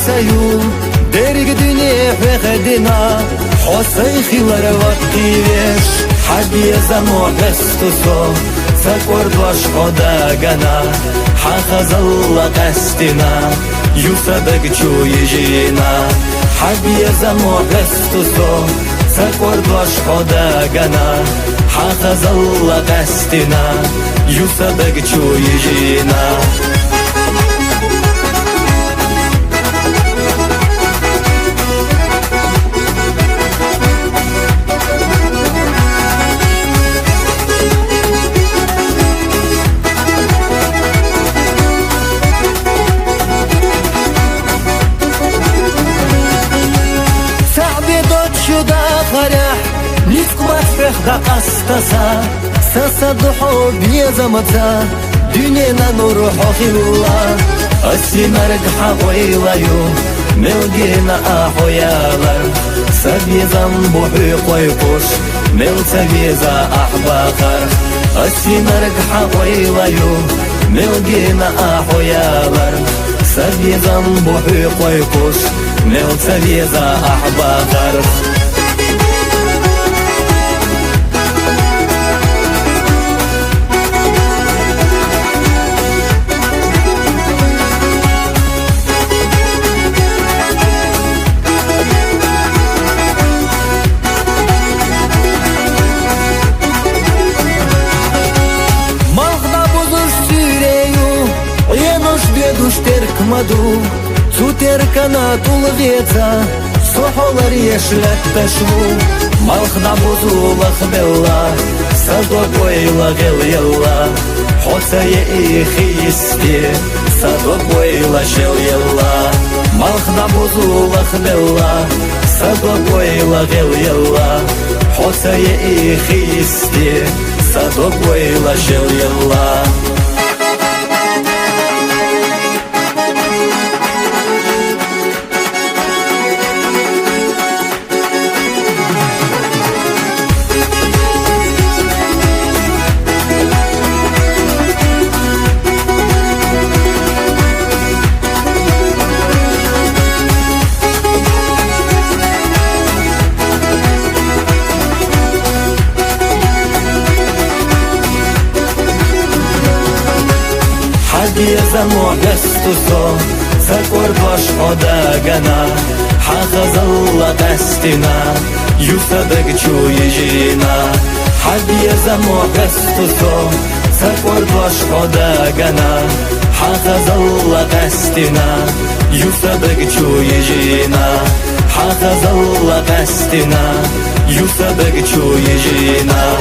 سيو درق دنيا فخدنا حسي خلر وقتيش حدي زمو قستو سكور باش خدا جنا حخز الله قستنا يوسبك شو يجينا حدي زمو قستو سكور باش خدا جنا حخز الله قستنا يوسبك شو يجينا فرح نسكمت فخ دقستسا سصدحو بيزمتا دنينا نروح خلا السمرق حويليو ملقينا أحويالر سبيزم بوحي قويقوش مل سبيزا أحباقر السمرق حويليو ملقينا أحويالر سبيزم بوحي قويقوش مل سبيزا أحباقر Маду цутеркана тулгеца сохолар ешлет пешлу малхна бузулах белла садокойла гелла хосае ихисти садокойла шелла малхна бузулах белла садокойла гелла хосае ихисти садокойла шелла يزمو قستو سكور باش خدا جنا حخز الله قستنا يوسبك شو يجينا حد يزمو قستو سكور باش خدا جنا حخز الله قستنا يوسبك شو يجينا حخز الله قستنا يوسبك شو يجينا